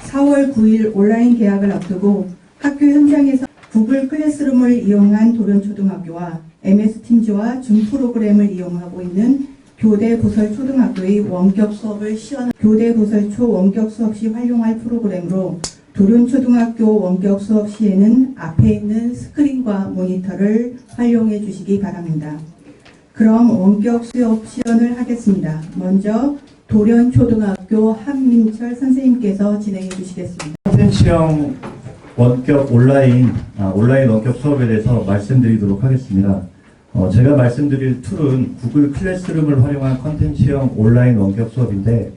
4월 9일 온라인 개학을 앞두고 학교 현장에서 구글 클래스룸을 이용한 도련초등학교와 MS팀즈와 줌 프로그램을 이용하고 있는 교대부설초등학교의 원격 수업을 시연한 교대부설초 원격 수업 시 활용할 프로그램으로 도련초등학교 원격 수업 시에는 앞에 있는 스크린과 모니터를 활용해 주시기 바랍니다. 그럼 원격 수업 시연을 하겠습니다. 먼저 도련초등학교 한민철 선생님께서 진행해 주시겠습니다. 콘텐츠형 원격 온라인 원격 수업에 대해서 말씀드리도록 하겠습니다. 제가 말씀드릴 툴은 구글 클래스룸을 활용한 콘텐츠형 온라인 원격 수업인데,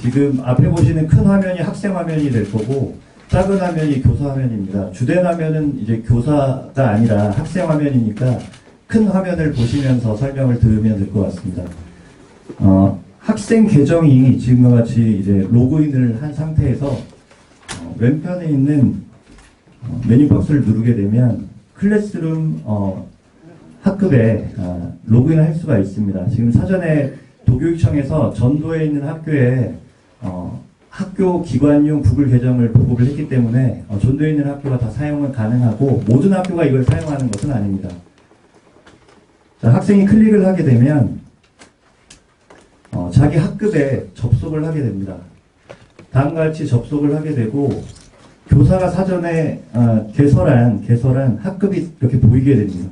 지금 앞에 보시는 큰 화면이 학생 화면이 될 거고 작은 화면이 교사 화면입니다. 주된 화면은 이제 교사가 아니라 학생 화면이니까 큰 화면을 보시면서 설명을 들으면 될 것 같습니다. 학생 계정이 지금과 같이 이제 로그인을 한 상태에서 왼편에 있는 메뉴 박스를 누르게 되면 클래스룸 학급에 로그인을 할 수가 있습니다. 지금 사전에 도교육청에서 전도에 있는 학교에 학교 기관용 구글 계정을 보급을 했기 때문에 전도에 있는 학교가 다 사용은 가능하고 모든 학교가 이걸 사용하는 것은 아닙니다. 자, 학생이 클릭을 하게 되면 자기 학급에 접속을 하게 됩니다. 다음과 같이 접속을 하게 되고 교사가 사전에 개설한 학급이 이렇게 보이게 됩니다.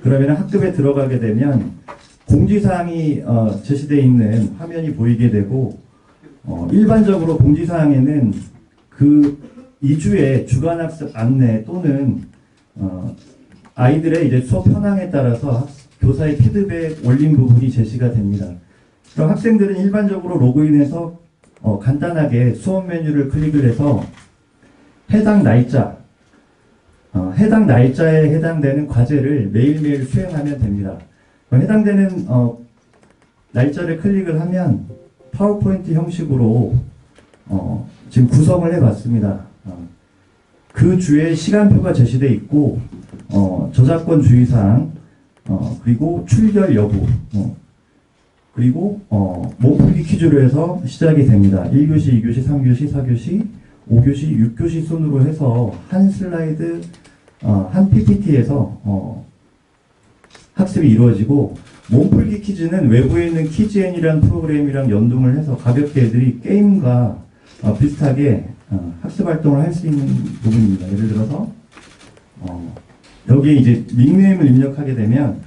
그러면 학급에 들어가게 되면 공지사항이 제시되어 있는 화면이 보이게 되고, 일반적으로 공지사항에는 그 2주의 주간학습 안내 또는 아이들의 이제 수업 현황에 따라서 교사의 피드백 올린 부분이 제시가 됩니다. 그럼 학생들은 일반적으로 로그인해서 간단하게 수업 메뉴를 클릭을 해서 해당 날짜에 해당되는 과제를 매일매일 수행하면 됩니다. 해당되는 날짜를 클릭을 하면 파워포인트 형식으로 지금 구성을 해봤습니다. 그 주에 시간표가 제시되어 있고 저작권 주의사항, 그리고 출결 여부, 그리고 몸풀기 퀴즈로 해서 시작이 됩니다. 1교시, 2교시, 3교시, 4교시, 5교시, 6교시 순으로 해서 한 슬라이드, 한 PPT에서 학습이 이루어지고, 몸풀기 퀴즈는 외부에 있는 키즈엔이라는 프로그램이랑 연동을 해서 가볍게 애들이 게임과 비슷하게 학습 활동을 할 수 있는 부분입니다. 예를 들어서 여기에 이제 닉네임을 입력하게 되면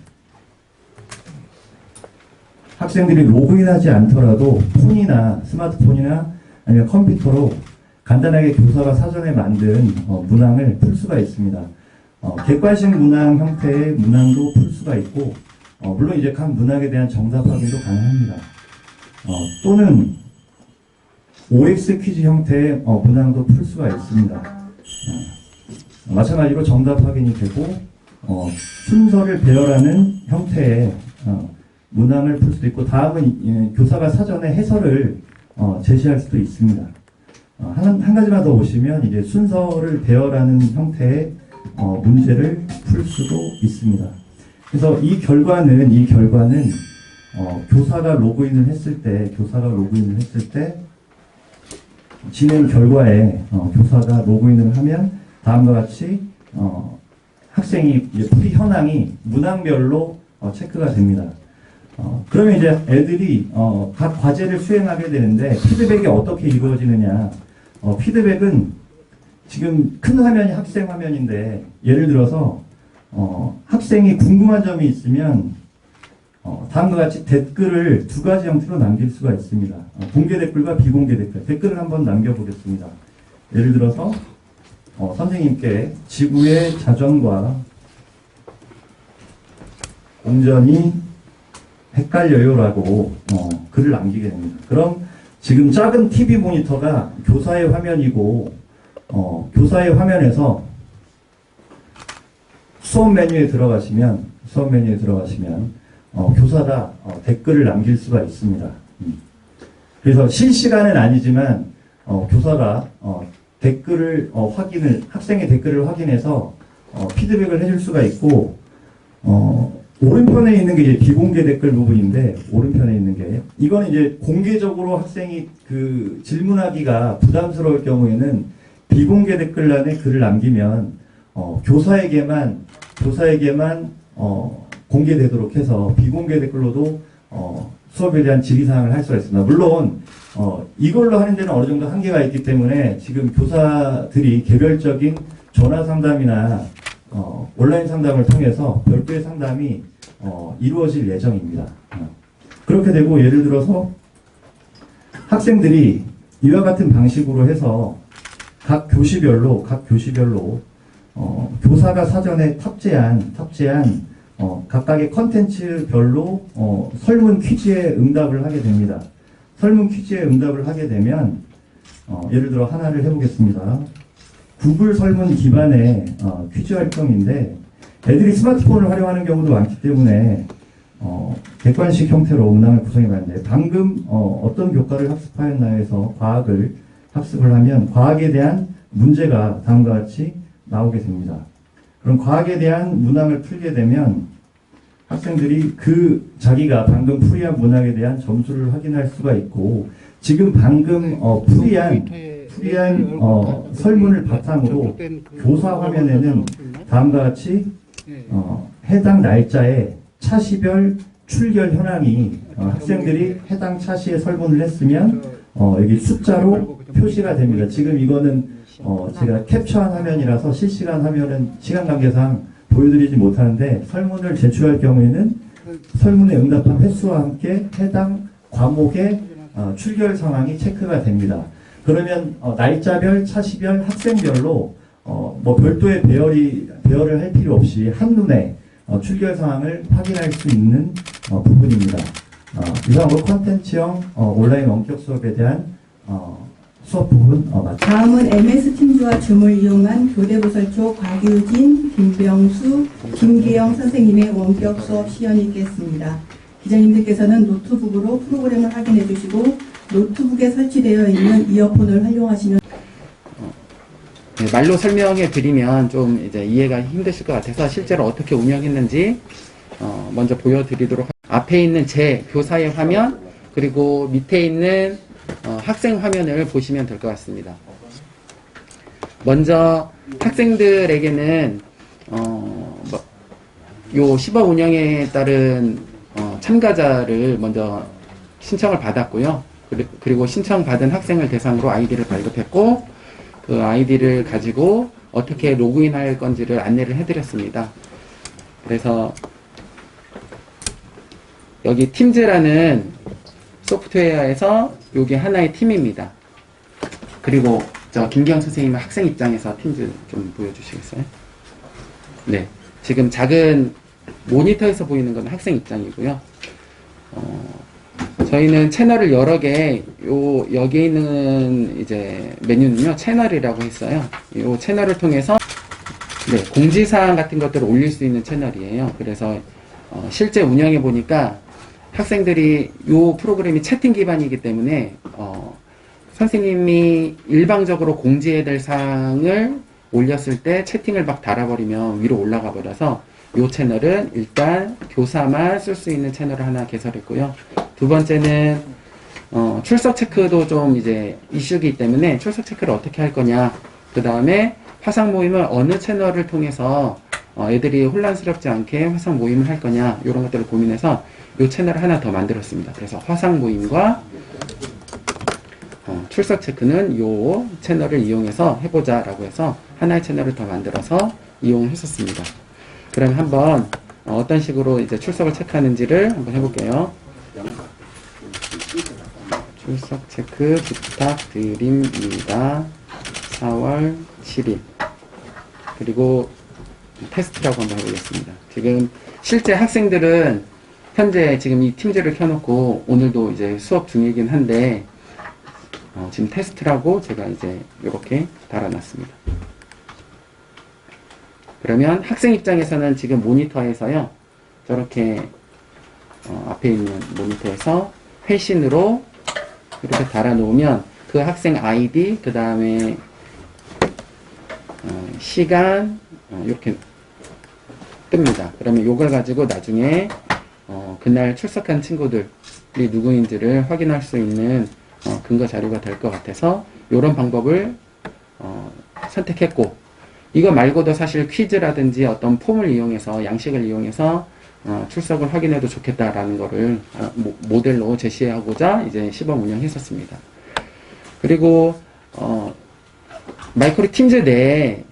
학생들이 로그인하지 않더라도 폰이나 스마트폰이나 아니면 컴퓨터로 간단하게 교사가 사전에 만든 문항을 풀 수가 있습니다. 객관식 문항 형태의 문항도 풀 수가 있고, 물론 이제 각 문항에 대한 정답 확인도 가능합니다. 또는 OX 퀴즈 형태의 문항도 풀 수가 있습니다. 마찬가지로 정답 확인이 되고, 순서를 배열하는 형태의 문항을 풀 수도 있고, 다음은 교사가 사전에 해설을 제시할 수도 있습니다. 한 가지만 더 보시면 이제 순서를 배열하는 형태의 문제를 풀 수도 있습니다. 그래서 이 결과는 교사가 로그인을 했을 때 진행 결과에 교사가 로그인을 하면 다음과 같이 학생이 이제 풀이 현황이 문항별로 체크가 됩니다. 그러면 이제 애들이 각 과제를 수행하게 되는데 피드백이 어떻게 이루어지느냐? 피드백은 지금 큰 화면이 학생 화면인데, 예를 들어서 학생이 궁금한 점이 있으면 다음과 같이 댓글을 두 가지 형태로 남길 수가 있습니다. 공개 댓글과 비공개 댓글을 한번 남겨보겠습니다. 예를 들어서 선생님께 지구의 자전과 공전이 헷갈려요라고 글을 남기게 됩니다. 그럼 지금 작은 TV 모니터가 교사의 화면이고, 교사의 화면에서 수업 메뉴에 들어가시면 교사가 댓글을 남길 수가 있습니다. 그래서 실시간은 아니지만 교사가 댓글을 학생의 댓글을 확인해서 피드백을 해줄 수가 있고, 오른편에 있는 게 이제 비공개 댓글 부분인데, 오른편에 있는 게 이거는 이제 공개적으로 학생이 그 질문하기가 부담스러울 경우에는 비공개 댓글란에 글을 남기면 교사에게만 공개되도록 해서 비공개 댓글로도 수업에 대한 질의사항을 할 수가 있습니다. 물론 이걸로 하는 데는 어느 정도 한계가 있기 때문에 지금 교사들이 개별적인 전화 상담이나 온라인 상담을 통해서 별도의 상담이 이루어질 예정입니다. 그렇게 되고 예를 들어서 학생들이 이와 같은 방식으로 해서 각 교시별로 교사가 사전에 탑재한 각각의 컨텐츠별로 설문 퀴즈에 응답을 하게 됩니다. 설문 퀴즈에 응답을 하게 되면 예를 들어 하나를 해보겠습니다. 구글 설문 기반의 퀴즈 활동인데 애들이 스마트폰을 활용하는 경우도 많기 때문에 객관식 형태로 문항을 구성해봤는데 방금 어떤 교과를 학습하였나요 해서 과학을 학습을 하면 과학에 대한 문제가 다음과 같이 나오게 됩니다. 그럼 과학에 대한 문항을 풀게 되면 학생들이 그 자기가 방금 풀이한 문항에 대한 점수를 확인할 수가 있고 지금 방금 풀이한 설문을 바탕으로 교사 화면에는 다음과 같이 해당 날짜에 차시별 출결 현황이 학생들이 해당 차시에 설문을 했으면 여기 숫자로 표시가 됩니다. 지금 이거는 제가 캡처한 화면이라서 실시간 화면은 시간 관계상 보여드리지 못하는데 설문을 제출할 경우에는 설문에 응답한 횟수와 함께 해당 과목의 출결 상황이 체크가 됩니다. 그러면 날짜별, 차시별, 학생별로 뭐 별도의 배열을 할 필요 없이 한눈에 출결 상황을 확인할 수 있는 부분입니다. 이상으로 콘텐츠형 온라인 원격 수업에 대한 수업 부분 마칩니다. 다음은 MS팀즈와 줌을 이용한 교대부설초 곽유진, 김병수, 김기영 선생님의 원격 수업 시연이 있겠습니다. 기자님들께서는 노트북으로 프로그램을 확인해 주시고 노트북에 설치되어 있는 이어폰을 활용하시면 네, 말로 설명해 드리면 좀 이제 이해가 힘드실 것 같아서 실제로 어떻게 운영했는지 먼저 보여드리도록 앞에 있는 제 교사의 화면 그리고 밑에 있는 학생 화면을 보시면 될 것 같습니다. 먼저 학생들에게는 요 시범 운영에 따른 참가자를 먼저 신청을 받았고요. 그리고 신청받은 학생을 대상으로 아이디를 발급했고 그 아이디를 가지고 어떻게 로그인할 건지를 안내를 해드렸습니다. 그래서 여기 팀즈라는 소프트웨어에서 이게 하나의 팀입니다. 그리고 저 김기영 선생님은 학생 입장에서 팀즈 좀 보여주시겠어요? 네, 지금 작은 모니터에서 보이는 건 학생 입장이고요. 저희는 채널을 여러 개, 여기 있는 이제 메뉴는요, 채널이라고 했어요. 이 채널을 통해서, 네, 공지사항 같은 것들을 올릴 수 있는 채널이에요. 그래서, 실제 운영해 보니까 학생들이 이 프로그램이 채팅 기반이기 때문에, 선생님이 일방적으로 공지해야 될 사항을 올렸을 때 채팅을 막 달아버리면 위로 올라가 버려서 이 채널은 일단 교사만 쓸 수 있는 채널을 하나 개설했고요. 두 번째는 출석 체크도 좀 이제 이슈이기 때문에 출석 체크를 어떻게 할 거냐. 그 다음에 화상 모임을 어느 채널을 통해서 애들이 혼란스럽지 않게 화상 모임을 할 거냐. 이런 것들을 고민해서 이 채널을 하나 더 만들었습니다. 그래서 화상 모임과 출석 체크는 이 채널을 이용해서 해보자 라고 해서 하나의 채널을 더 만들어서 이용했었습니다. 그럼 한번 어떤 식으로 이제 출석을 체크하는지를 한번 해볼게요. 출석 체크 부탁드립니다. 4월 7일. 그리고 테스트라고 한번 해보겠습니다. 지금 실제 학생들은 현재 지금 이 팀즈를 켜놓고 오늘도 이제 수업 중이긴 한데 지금 테스트라고 제가 이제 이렇게 달아놨습니다. 그러면 학생 입장에서는 지금 모니터에서요, 저렇게 앞에 있는 모니터에서 회신으로 이렇게 달아놓으면 그 학생 아이디, 그 다음에 시간, 이렇게 뜹니다. 그러면 이걸 가지고 나중에 그날 출석한 친구들이 누구인지를 확인할 수 있는 근거 자료가 될 것 같아서 이런 방법을 선택했고, 이거 말고도 사실 퀴즈라든지 어떤 폼을 이용해서 양식을 이용해서 출석을 확인해도 좋겠다라는 거를 모델로 제시하고자 이제 시범 운영했었습니다. 그리고 마이크로 팀즈 내에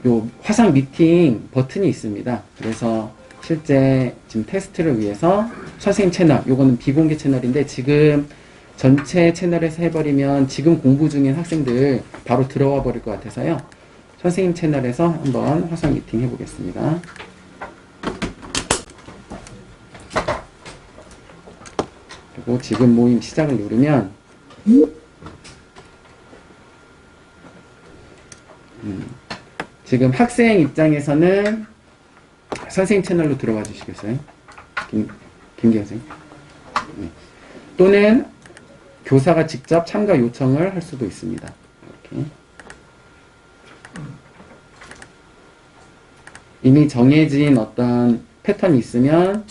요 화상 미팅 버튼이 있습니다. 그래서 실제 지금 테스트를 위해서 선생님 채널, 요거는 비공개 채널인데 지금 전체 채널에서 해버리면 지금 공부 중인 학생들 바로 들어와 버릴 것 같아서요. 선생님 채널에서 한번 화상 미팅 해보겠습니다. 그리고 지금 모임 시작을 누르면 지금 학생 입장에서는 선생님 채널로 들어와 주시겠어요? 김기현 선생님. 네. 또는 교사가 직접 참가 요청을 할 수도 있습니다. 이렇게. 이미 정해진 어떤 패턴이 있으면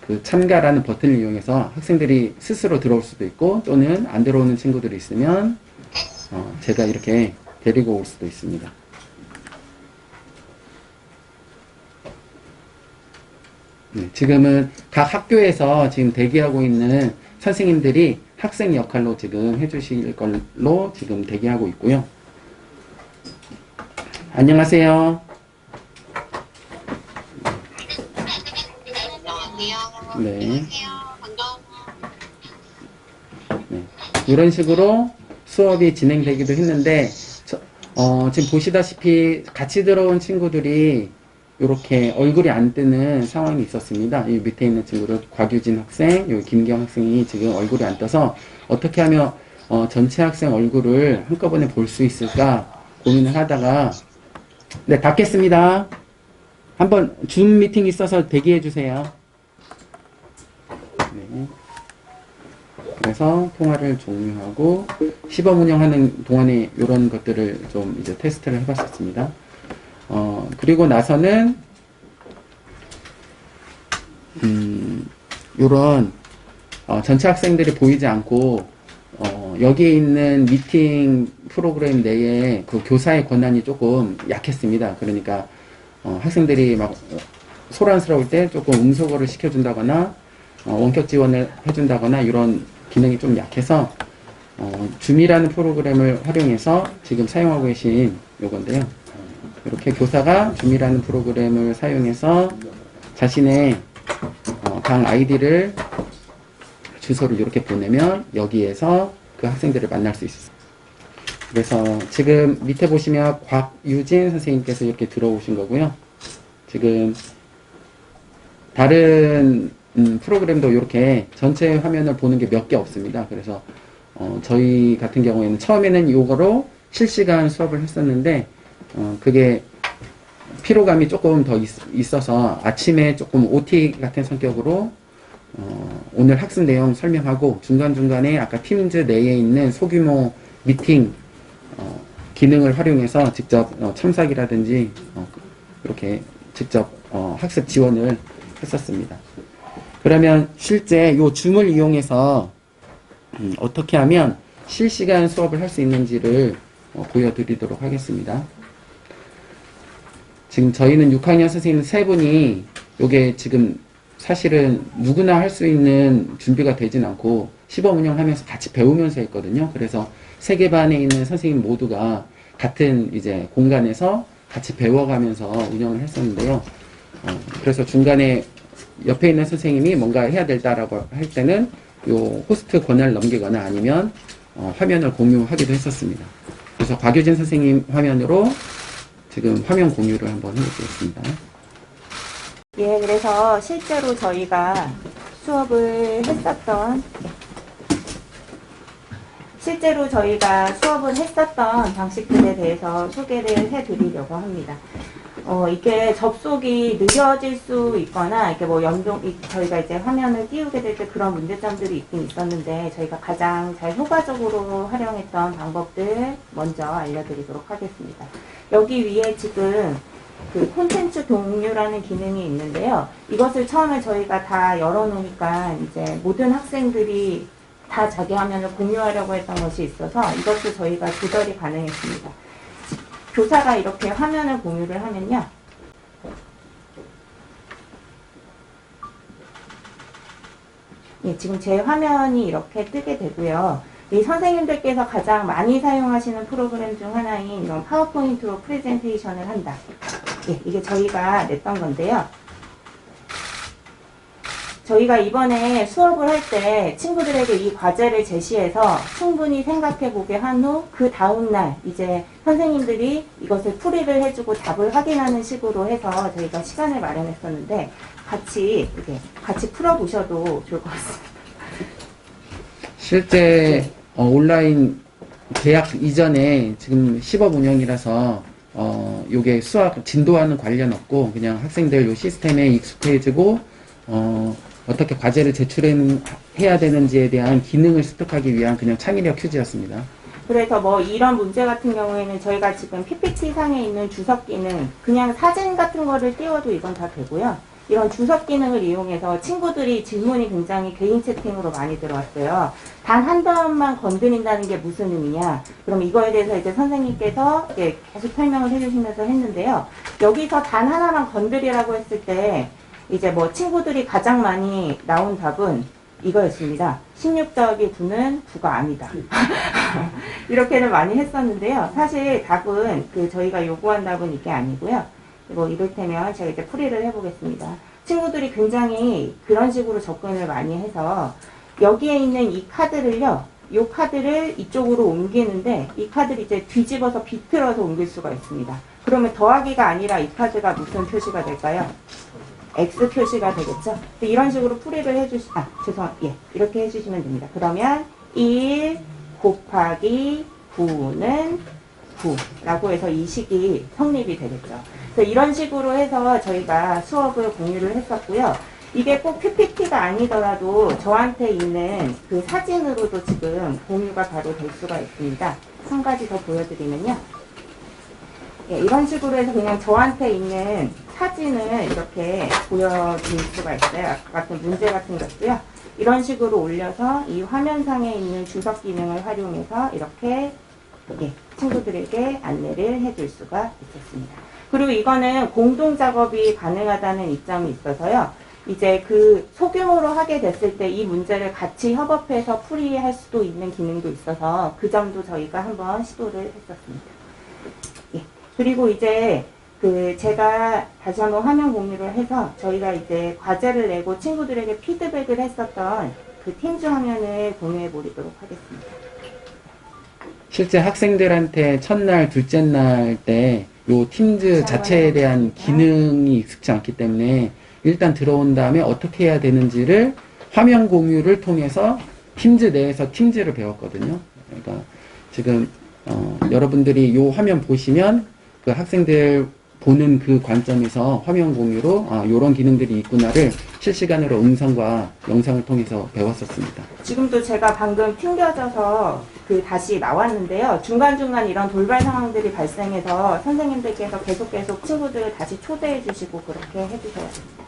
그 참가라는 버튼을 이용해서 학생들이 스스로 들어올 수도 있고, 또는 안 들어오는 친구들이 있으면 제가 이렇게 데리고 올 수도 있습니다. 네, 지금은 각 학교에서 지금 대기하고 있는 선생님들이 학생 역할로 지금 해주실 걸로 지금 대기하고 있고요. 안녕하세요. 네. 네. 이런 식으로 수업이 진행되기도 했는데, 지금 보시다시피 같이 들어온 친구들이 이렇게 얼굴이 안 뜨는 상황이 있었습니다. 이 밑에 있는 친구들, 곽유진 학생, 여기 김경 학생이 지금 얼굴이 안 떠서 어떻게 하면 전체 학생 얼굴을 한꺼번에 볼 수 있을까 고민을 하다가, 네, 닫겠습니다. 한번 줌 미팅 있어서 대기해 주세요. 네. 그래서 통화를 종료하고 시범 운영하는 동안에 이런 것들을 좀 이제 테스트를 해봤었습니다. 그리고 나서는 이런 전체 학생들이 보이지 않고 여기에 있는 미팅 프로그램 내에 그 교사의 권한이 조금 약했습니다. 그러니까 학생들이 막 소란스러울 때 조금 음소거를 시켜준다거나 원격 지원을 해준다거나 이런 기능이 좀 약해서 줌이라는 프로그램을 활용해서 지금 사용하고 계신 요건데요. 이렇게 교사가 줌이라는 프로그램을 사용해서 자신의 방 아이디를 주소를 이렇게 보내면 여기에서 그 학생들을 만날 수 있습니다. 그래서 지금 밑에 보시면 곽유진 선생님께서 이렇게 들어오신 거고요. 지금 다른 프로그램도 이렇게 전체 화면을 보는 게 몇 개 없습니다. 그래서 저희 같은 경우에는 처음에는 이거로 실시간 수업을 했었는데 그게 피로감이 조금 더 있어서 아침에 조금 OT 같은 성격으로 오늘 학습 내용 설명하고 중간중간에 아까 팀즈 내에 있는 소규모 미팅 기능을 활용해서 직접 첨삭이라든지 이렇게 직접 학습 지원을 했었습니다. 그러면 실제 이 줌을 이용해서 어떻게 하면 실시간 수업을 할 수 있는지를 보여드리도록 하겠습니다. 지금 저희는 6학년 선생님 3분이 요게 지금 사실은 누구나 할 수 있는 준비가 되진 않고 시범 운영하면서 같이 배우면서 했거든요. 그래서 3개 반에 있는 선생님 모두가 같은 이제 공간에서 같이 배워가면서 운영을 했었는데요. 그래서 중간에 옆에 있는 선생님이 뭔가 해야 될다라고 할 때는 요 호스트 권한을 넘기거나 아니면 화면을 공유하기도 했었습니다. 그래서 곽유진 선생님 화면으로 지금 화면 공유를 한번 해보겠습니다. 예, 그래서 실제로 저희가 수업을 했었던 방식들에 대해서 소개를 해드리려고 합니다. 이게 접속이 느려질 수 있거나, 이렇게 뭐 저희가 이제 화면을 띄우게 될 때 그런 문제점들이 있긴 있었는데, 저희가 가장 잘 효과적으로 활용했던 방법들 먼저 알려드리도록 하겠습니다. 여기 위에 지금 그 콘텐츠 공유라는 기능이 있는데요. 이것을 처음에 저희가 다 열어놓으니까 이제 모든 학생들이 다 자기 화면을 공유하려고 했던 것이 있어서 이것도 저희가 조절이 가능했습니다. 교사가 이렇게 화면을 공유를 하면요. 예, 지금 제 화면이 이렇게 뜨게 되고요. 이 선생님들께서 가장 많이 사용하시는 프로그램 중 하나인 이런 파워포인트로 프레젠테이션을 한다. 예, 이게 저희가 냈던 건데요. 저희가 이번에 수업을 할 때 친구들에게 이 과제를 제시해서 충분히 생각해 보게 한 후 그 다음날 이제 선생님들이 이것을 풀이를 해주고 답을 확인하는 식으로 해서 저희가 시간을 마련했었는데 같이 풀어보셔도 좋을 것 같습니다. 실제 온라인 계약 이전에 지금 시범 운영이라서 요게 수학 진도와는 관련 없고 그냥 학생들 요 시스템에 익숙해지고 어떻게 과제를 제출해야 되는지에 대한 기능을 습득하기 위한 그냥 창의력 퀴즈였습니다. 그래서 뭐 이런 문제 같은 경우에는 저희가 지금 PPT 상에 있는 주석 기능, 그냥 사진 같은 거를 띄워도 이건 다 되고요. 이런 주석 기능을 이용해서 친구들이 질문이 굉장히 개인 채팅으로 많이 들어왔어요. 단 한 번만 건드린다는 게 무슨 의미냐? 그럼 이거에 대해서 이제 선생님께서 이제 계속 설명을 해주시면서 했는데요. 여기서 단 하나만 건드리라고 했을 때 이제 뭐 친구들이 가장 많이 나온 답은 이거였습니다. 16 더하기 9는 9가 아니다. 이렇게는 많이 했었는데요. 사실 답은 저희가 요구한 답은 이게 아니고요. 뭐 이를테면 제가 이제 풀이를 해보겠습니다. 친구들이 굉장히 그런 식으로 접근을 많이 해서 여기에 있는 이 카드를요. 이 카드를 이쪽으로 옮기는데 이 카드를 이제 뒤집어서 비틀어서 옮길 수가 있습니다. 그러면 더하기가 아니라 이 카드가 무슨 표시가 될까요? X 표시가 되겠죠? 이런 식으로 풀이를 이렇게 해주시면 됩니다. 그러면 1 곱하기 9는 9라고 해서 이 식이 성립이 되겠죠. 그래서 이런 식으로 해서 저희가 수업을 공유를 했었고요. 이게 꼭 PPT가 아니더라도 저한테 있는 그 사진으로도 지금 공유가 바로 될 수가 있습니다. 한 가지 더 보여드리면요. 예, 이런 식으로 해서 그냥 저한테 있는 사진을 이렇게 보여드릴 수가 있어요. 아까 같은 문제 같은 것도요. 이런 식으로 올려서 이 화면상에 있는 주석 기능을 활용해서 이렇게 친구들에게 안내를 해줄 수가 있었습니다. 그리고 이거는 공동 작업이 가능하다는 이점이 있어서요. 이제 그 소규모로 하게 됐을 때 이 문제를 같이 협업해서 풀이할 수도 있는 기능도 있어서 그 점도 저희가 한번 시도를 했었습니다. 예. 그리고 이제 제가 다시 한번 화면 공유를 해서 저희가 이제 과제를 내고 친구들에게 피드백을 했었던 그 팀즈 화면을 공유해 보도록 하겠습니다. 실제 학생들한테 첫날, 둘째 날 때 요 팀즈 자체에 대한 기능이 익숙치 않기 때문에 일단 들어온 다음에 어떻게 해야 되는지를 화면 공유를 통해서 팀즈 내에서 팀즈를 배웠거든요. 그러니까 지금 여러분들이 요 화면 보시면 그 학생들 보는 그 관점에서 화면 공유로 요런 기능들이 있구나를 실시간으로 음성과 영상을 통해서 배웠었습니다. 지금도 제가 방금 튕겨져서 다시 나왔는데요. 중간중간 이런 돌발 상황들이 발생해서 선생님들께서 계속 친구들을 다시 초대해 주시고 그렇게 해주셔야 됩니다.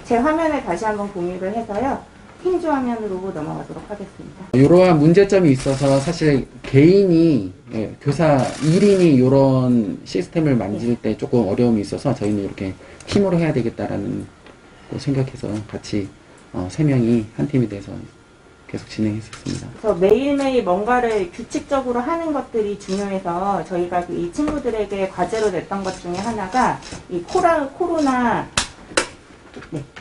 제 화면을 다시 한번 공유를 해서요. 팀즈 화면으로 넘어가도록 하겠습니다. 이러한 문제점이 있어서 사실 개인이 교사 1인이 이런 시스템을 만질 때 조금 어려움이 있어서 저희는 이렇게 팀으로 해야 되겠다라는 거 생각해서 같이 3명이 한 팀이 돼서 계속 진행했었습니다. 그래서 매일매일 뭔가를 규칙적으로 하는 것들이 중요해서 저희가 이 친구들에게 과제로 냈던 것 중에 하나가 이 코로나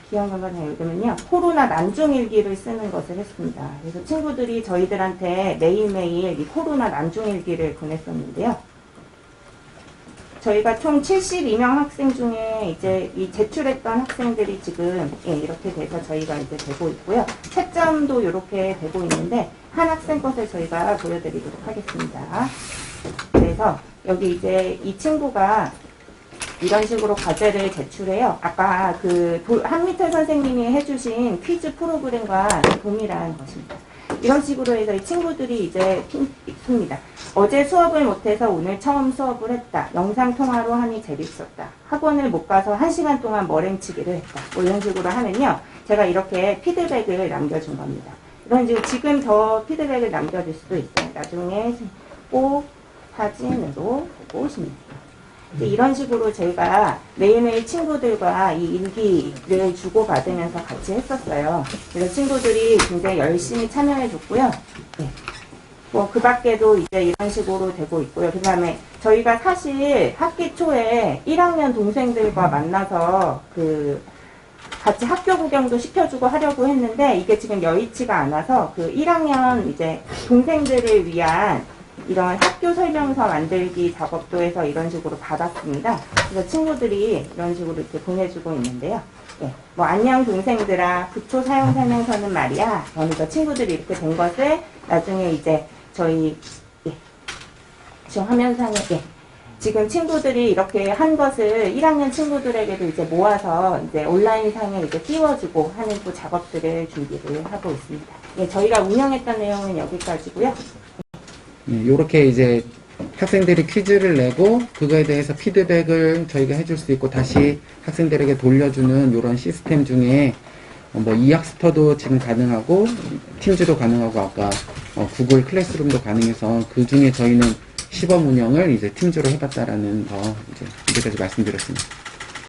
기억나는 예를 들면요. 코로나 난중일기를 쓰는 것을 했습니다. 그래서 친구들이 저희들한테 매일매일 이 코로나 난중일기를 보냈었는데요. 저희가 총 72명 학생 중에 이제 이 제출했던 학생들이 지금 이렇게 돼서 저희가 이제 되고 있고요. 채점도 이렇게 되고 있는데 한 학생 것을 저희가 보여드리도록 하겠습니다. 그래서 여기 이제 이 친구가 이런 식으로 과제를 제출해요. 아까 그 한미태 선생님이 해주신 퀴즈 프로그램과 동일한 것입니다. 이런 식으로 해서 이 친구들이 이제 핍니다. 어제 수업을 못해서 오늘 처음 수업을 했다. 영상통화로 하니 재밌었다. 학원을 못 가서 1시간 동안 머랭치기를 했다. 뭐 이런 식으로 하면요. 제가 이렇게 피드백을 남겨준 겁니다. 이런 식으로 지금 저 피드백을 남겨줄 수도 있어요. 나중에 꼭 사진으로 보고 오시면 돼요. 이런 식으로 저희가 매일매일 친구들과 이 일기를 주고받으면서 같이 했었어요. 그래서 친구들이 굉장히 열심히 참여해줬고요. 네. 뭐, 그 밖에도 이제 이런 식으로 되고 있고요. 그 다음에 저희가 사실 학기 초에 1학년 동생들과 만나서 같이 학교 구경도 시켜주고 하려고 했는데 이게 지금 여의치가 않아서 그 1학년 이제 동생들을 위한 이런 학교 설명서 만들기 작업도 해서 이런 식으로 받았습니다. 그래서 친구들이 이런 식으로 이렇게 보내주고 있는데요. 예, 뭐 안녕 동생들아, 부초 사용 설명서는 말이야. 그러니까 친구들이 이렇게 된 것을 나중에 이제 저희 지금 화면상에 지금 친구들이 이렇게 한 것을 1학년 친구들에게도 이제 모아서 이제 온라인상에 이렇게 띄워주고 하는 그 작업들을 준비를 하고 있습니다. 예, 저희가 운영했던 내용은 여기까지고요. 네, 요렇게 이제 학생들이 퀴즈를 내고 그거에 대해서 피드백을 저희가 해줄 수 있고 다시 학생들에게 돌려주는 이런 시스템 중에 뭐 이학스터도 지금 가능하고 팀즈도 가능하고 아까 구글 클래스룸도 가능해서 그 중에 저희는 시범 운영을 이제 팀즈로 해봤다라는 거 이제 이제까지 말씀드렸습니다.